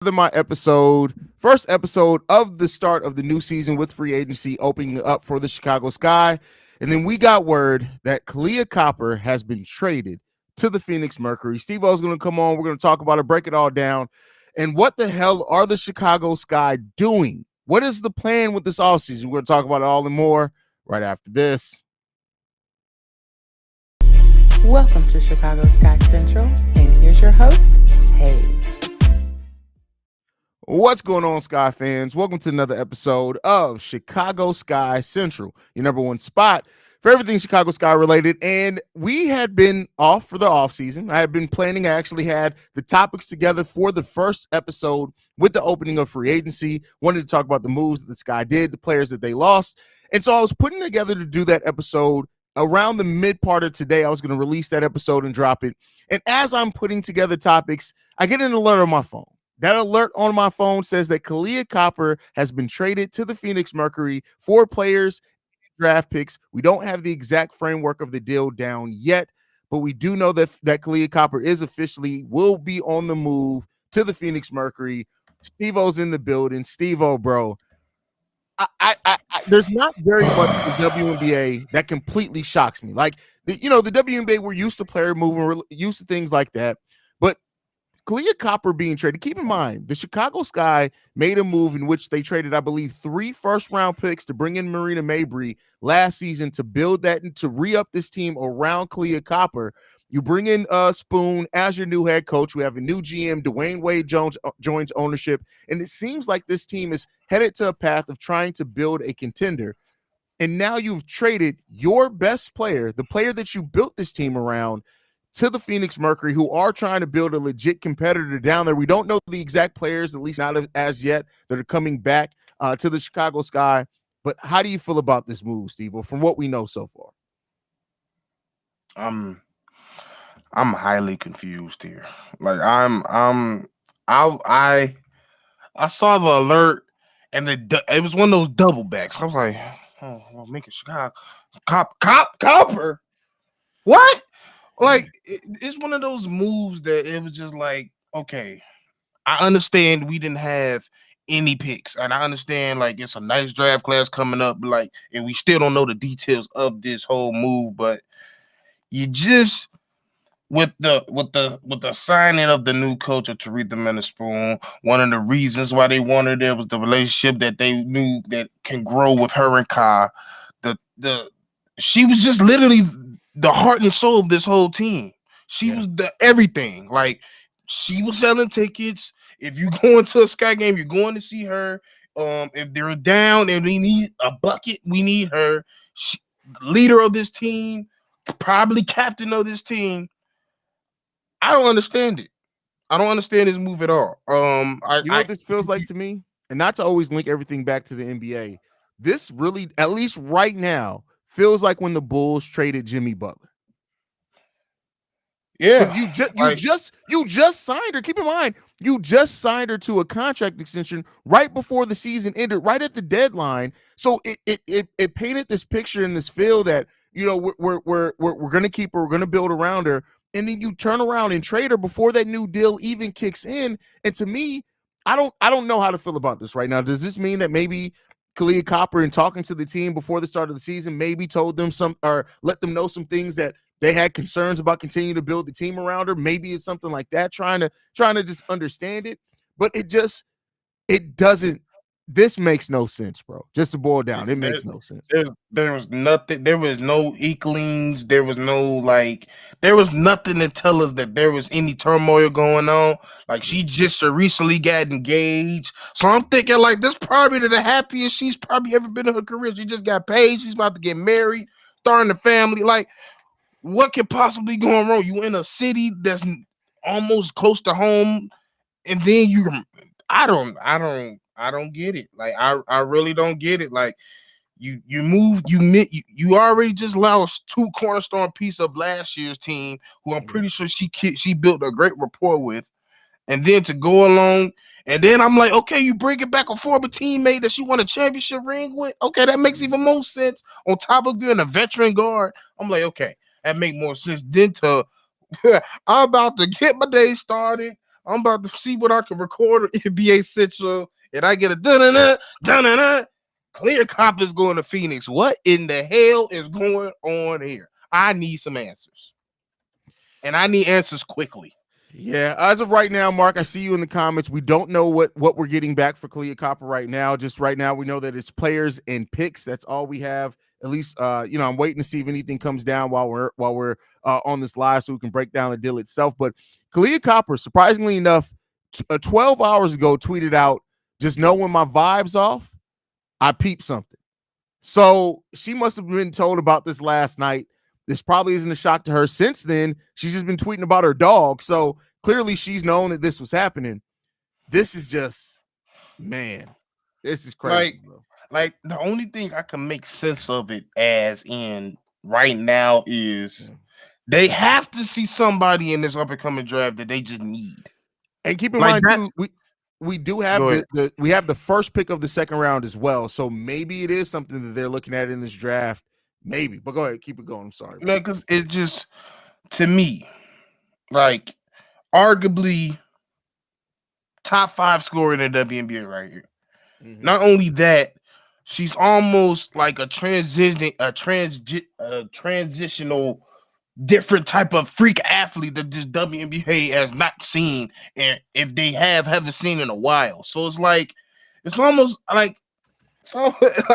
my first episode of the start of the new season with free agency opening up for the Chicago Sky. And then we got word that Kahleah Copper has been traded to the Phoenix Mercury. Stevo is going to come on. We're going to talk about it, break it all down. And what the hell are the Chicago Sky doing? What is the plan with this offseason? We're going to talk about it all and more right after this. Welcome to Chicago Sky Central, and here's your host, Haize. What's going on, Sky fans? Welcome to another episode of Chicago Sky Central, your number one spot for everything Chicago Sky related. And we had been off for the off season. I had been planning. I actually had the topics together for the first episode with the opening of free agency. Wanted to talk about the moves that the Sky did, the players that they lost. And so I was putting together to do that episode around the mid part of today. I was going to release that episode and drop it. And as I'm putting together topics, I get an alert on my phone. That alert on my phone says that Kahleah Copper has been traded to the Phoenix Mercury for players, draft picks. We don't have the exact framework of the deal down yet, but we do know that Kahleah Copper will be on the move to the Phoenix Mercury. Stevo's in the building. Stevo, bro, there's not very much in the WNBA that completely shocks me. Like, the WNBA, we're used to player moving, we're used to things like that. But Kahleah Copper being traded, keep in mind, the Chicago Sky made a move in which they traded, I believe, 3 first-round picks to bring in Marina Mabrey last season to build that and to re-up this team around Kahleah Copper. You bring in Spoon as your new head coach. We have a new GM. Dwayne Wade joins ownership. And it seems like this team is headed to a path of trying to build a contender. And now you've traded your best player, the player that you built this team around, to the Phoenix Mercury, who are trying to build a legit competitor down there. We don't know the exact players, at least not as yet, that are coming back to the Chicago Sky. But how do you feel about this move, Steve, from what we know so far? I'm highly confused here. Like I saw the alert and it was one of those double backs. I was like, oh, well, make it Chicago Copper. What? Like it's one of those moves that it was just like, okay, I understand we didn't have any picks, and I understand like it's a nice draft class coming up, like, and we still don't know the details of this whole move, but you just with the signing of the new coach of Teresa Spoon, one of the reasons why they wanted it was the relationship that they knew that can grow with her and Ka. She was just literally the heart and soul of this whole team. She was the everything. Like, she was selling tickets. If you go into a Sky game, you're going to see her. If they're down and we need a bucket, we need her. She, leader of this team, probably captain of this team. I don't understand it. I don't understand this move at all. What this feels like to me, and not to always link everything back to the NBA. This really, at least right now, feels like when the Bulls traded Jimmy Butler. Yeah, you just signed her. Keep in mind, you just signed her to a contract extension right before the season ended, right at the deadline. So it painted this picture in this feel that, you know, we're gonna keep her, we're gonna build around her, and then you turn around and trade her before that new deal even kicks in. And to me, I don't know how to feel about this right now. Does this mean that maybe Kahleah Copper, in talking to the team before the start of the season, maybe told them some, or let them know some things that they had concerns about continuing to build the team around her? Maybe it's something like that, trying to just understand it. But it doesn't. This makes no sense, bro. Just to boil down, it makes no sense. There was nothing. There was no equalings. There was nothing to tell us that there was any turmoil going on. Like, she just recently got engaged. So I'm thinking, like, this probably the happiest she's probably ever been in her career. She just got paid. She's about to get married, starting a family. Like, what could possibly go wrong? You in a city that's almost close to home, and then I don't get it. Like, I really don't get it. Like, you already just lost 2 cornerstone piece of last year's team, who I'm pretty sure she built a great rapport with, and then to go along, and then I'm like, okay, you bring it back a former teammate that she won a championship ring with. Okay, that makes even more sense. On top of being a veteran guard, I'm like, okay, that make more sense. Then I'm about to get my day started. I'm about to see what I can record on NBA Central, and I get a dun-dun-dun. Kahleah Copper is going to Phoenix. What in the hell is going on here? I need some answers, and I need answers quickly. Yeah, as of right now, Mark, I see you in the comments. We don't know what we're getting back for Kahleah Copper right now. Just right now, we know that it's players and picks. That's all we have. At least, I'm waiting to see if anything comes down while we're on this live, so we can break down the deal itself. But Kahleah Copper, surprisingly enough, 12 hours ago, tweeted out, "Just know when my vibe's off, I peep something." So she must have been told about this last night. This probably isn't a shock to her. Since then, she's just been tweeting about her dog. So clearly she's known that this was happening. This is just, man, this is crazy, bro. Like the only thing I can make sense of it as in right now is they have to see somebody in this up and coming draft that they just need. And keep in mind, too, we do have we have the first pick of the second round as well. So maybe it is something that they're looking at in this draft. Maybe, but go ahead, keep it going. I'm sorry. No, because it's just, to me, like arguably top 5 scorer in the WNBA right here. Mm-hmm. Not only that, she's almost like a transitional different type of freak athlete that this WNBA has not seen, and if they haven't seen in a while. So it's like, it's almost like, so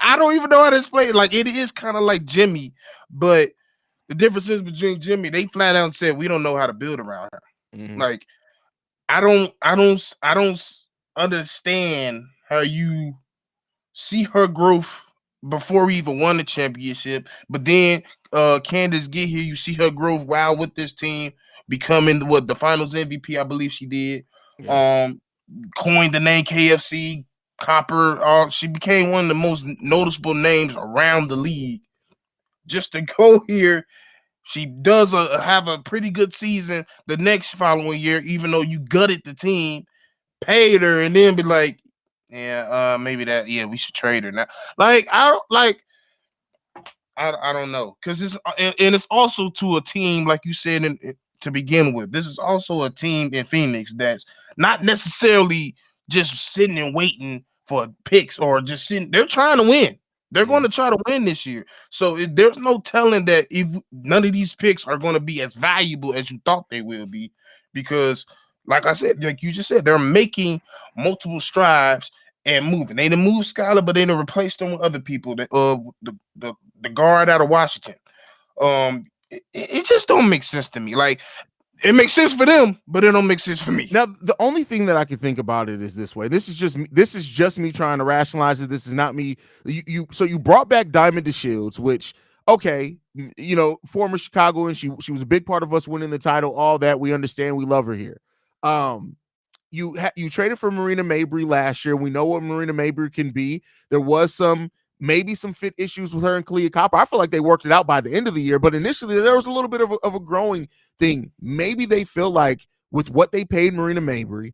I don't even know how to explain it. Like, it is kind of like Jimmy, but the difference is between Jimmy, they flat out said we don't know how to build around her. Mm-hmm. Like, I don't understand how you see her growth before we even won the championship, but then Candace get here, you see her growth with this team, becoming the finals MVP, I believe she did. Yeah. Coined the name KFC Copper. She became one of the most noticeable names around the league. Just to go here, she does have a pretty good season the next following year, even though you gutted the team, paid her, and then be like, maybe that, we should trade her now. Like, I don't know, because it's also to a team, like you said to begin with. This is also a team in Phoenix that's not necessarily just sitting and waiting for picks or just sitting. They're trying to win. They're going to try to win this year. So there's no telling that if none of these picks are going to be as valuable as you thought they will be, because, like I said, like you just said, they're making multiple strides and moving. They didn't move Skylar, but they didn't replace them with other people. The guard out of Washington. It just don't make sense to me. Like, it makes sense for them, but it don't make sense for me. Now, the only thing that I can think about it is this way. This is just me trying to rationalize it. This is not me. So you brought back Diamond DeShields, which, okay, former Chicago, and she was a big part of us winning the title. All that, we understand. We love her here. You traded for Marina Mabrey last year. We know what Marina Mabrey can be. There was maybe some fit issues with her and Kahleah Copper. I feel like they worked it out by the end of the year, but initially there was a little bit of a growing thing. Maybe they feel like with what they paid Marina Mabrey,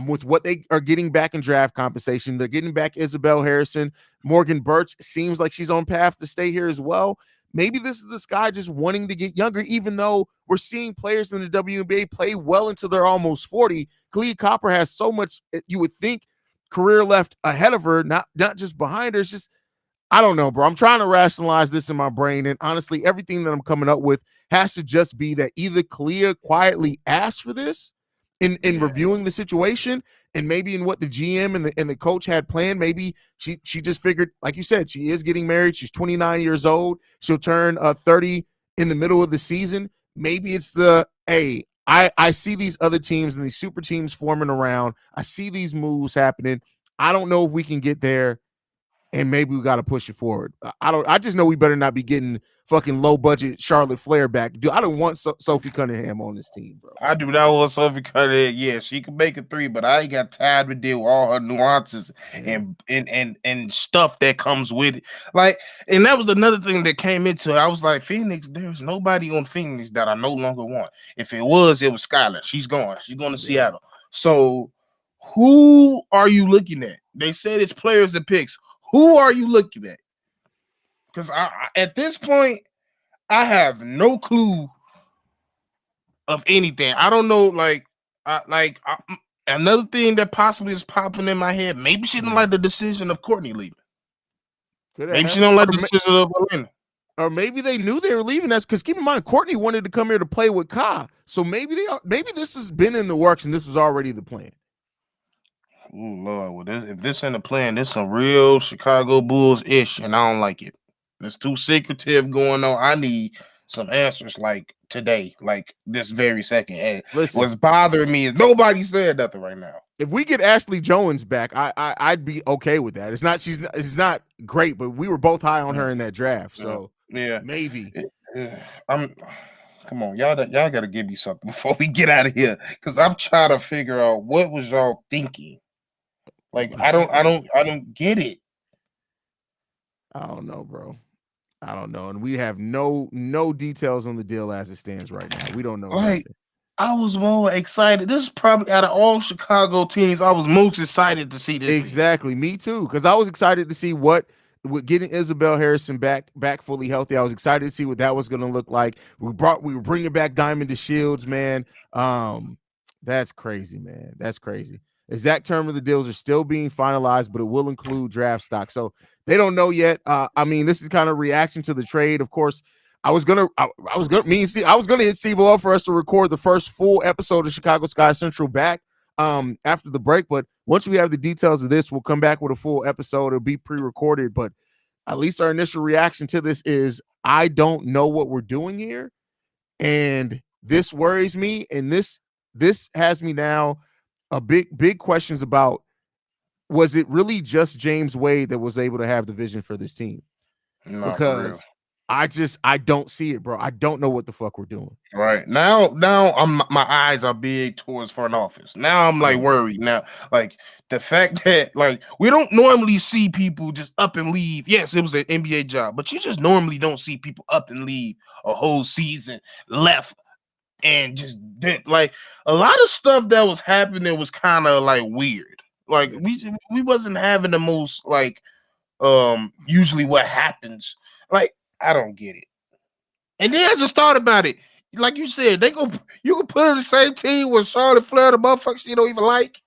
with what they are getting back in draft compensation, they're getting back Isabel Harrison. Morgan Birch seems like she's on path to stay here as well. Maybe this is this guy just wanting to get younger, even though we're seeing players in the WNBA play well into their almost 40. Kahleah Copper has so much, you would think, career left ahead of her, not just behind her. It's just, I don't know, bro. I'm trying to rationalize this in my brain, and honestly, everything that I'm coming up with has to just be that either Kahleah quietly asked for this in reviewing the situation, and maybe in what the GM and the coach had planned. Maybe she just figured, like you said, she is getting married. She's 29 years old. She'll turn 30 in the middle of the season. Maybe it's I see these other teams and these super teams forming around. I see these moves happening. I don't know if we can get there, and maybe we got to push it forward. I just know we better not be getting fucking low budget Charlotte Flair back. Dude, I don't want Sophie Cunningham on this team, bro. I do not want Sophie Cunningham. Yeah, she can make a 3, but I ain't got time to deal with all her nuances and stuff that comes with it. Like, and that was another thing that came into it. I was like, Phoenix, there's nobody on Phoenix that I no longer want. If it was Skylar. She's gone. She's going to Seattle. So who are you looking at? They said it's players and picks. Who are you looking at? Because at this point, I have no clue of anything. I don't know. Like, Another thing that possibly is popping in my head. Maybe she didn't like the decision of Courtney leaving. Maybe she don't like the decision of Atlanta. Or maybe they knew they were leaving us because keep in mind, Courtney wanted to come here to play with Ka. So maybe this has been in the works and this is already the plan. Oh Lord, well, if this ain't a plan, this some real Chicago Bulls ish, and I don't like it. It's too secretive going on. I need some answers like today, like this very second. And listen, what's bothering me is nobody said nothing right now. If we get Ashley Jones back, I'd be okay with that. It's not great, but we were both high on her in that draft. So yeah, maybe. Come on, y'all got to give me something before we get out of here, because I'm trying to figure out what was y'all thinking. Like I don't get it. I don't know, bro. I don't know, and we have no details on the deal as it stands right now. We don't know. Like nothing. I was more excited. This is probably out of all Chicago teams, I was most excited to see this. Exactly, team. Me too, because I was excited to see what getting Isabel Harrison back fully healthy. I was excited to see what that was going to look like. We were bringing back Diamond to Shields, man. That's crazy, man. That's crazy. Exact term of the deals are still being finalized, but it will include draft stock. So they don't know yet. I mean, this is kind of reaction to the trade. Of course, I was gonna hit Stevo up for us to record the first full episode of Chicago Sky Central back after the break. But once we have the details of this, we'll come back with a full episode. It'll be pre-recorded, but at least our initial reaction to this is I don't know what we're doing here. And this worries me. And this has me now a big questions about, was it really just James Wade that was able to have the vision for this team? No, because I don't see it, bro. I don't know what the fuck we're doing. Right now, my eyes are big towards front office. Now I'm like worried. Now, like the fact that like we don't normally see people just up and leave. Yes, it was an NBA job, but you just normally don't see people up and leave a whole season left and just did. Like a lot of stuff that was happening was kind of like weird. Like we wasn't having the most like usually what happens. Like I don't get it. And then I just thought about it. Like you said, you can put her in the same team with Charlotte Flair, the motherfuckers you don't even like.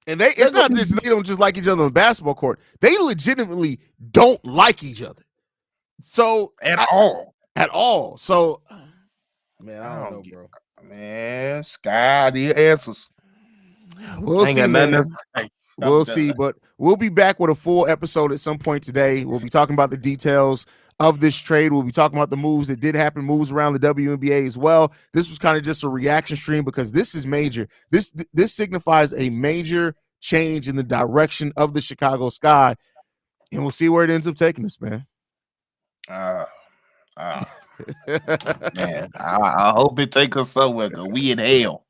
And it's not this, they don't just like each other on the basketball court. They legitimately don't like each other. So at all. So man, I don't know, bro. Man, Sky, the answers. We'll see, man. We'll see, but we'll be back with a full episode at some point today. We'll be talking about the details of this trade. We'll be talking about the moves that did happen, moves around the WNBA as well. This was kind of just a reaction stream because this is major. This signifies a major change in the direction of the Chicago Sky, and we'll see where it ends up taking us, man. Man, I hope it takes us somewhere because we in hell.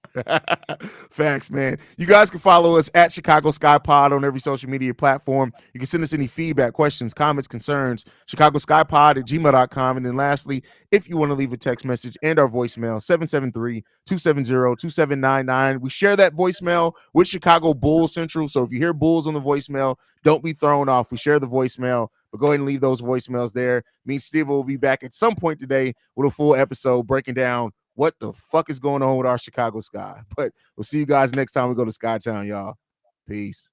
Facts, man. You guys can follow us at Chicago Sky Pod on every social media platform. You can send us any feedback, questions, comments, concerns, ChicagoSkyPod@gmail.com. And then lastly, if you want to leave a text message and our voicemail, 773-270-2799. We share that voicemail with Chicago Bulls Central. So if you hear Bulls on the voicemail, don't be thrown off. We share the voicemail, but go ahead and leave those voicemails there. Me and Steve will be back at some point today with a full episode breaking down what the fuck is going on with our Chicago Sky. But we'll see you guys next time we go to Skytown, y'all. Peace.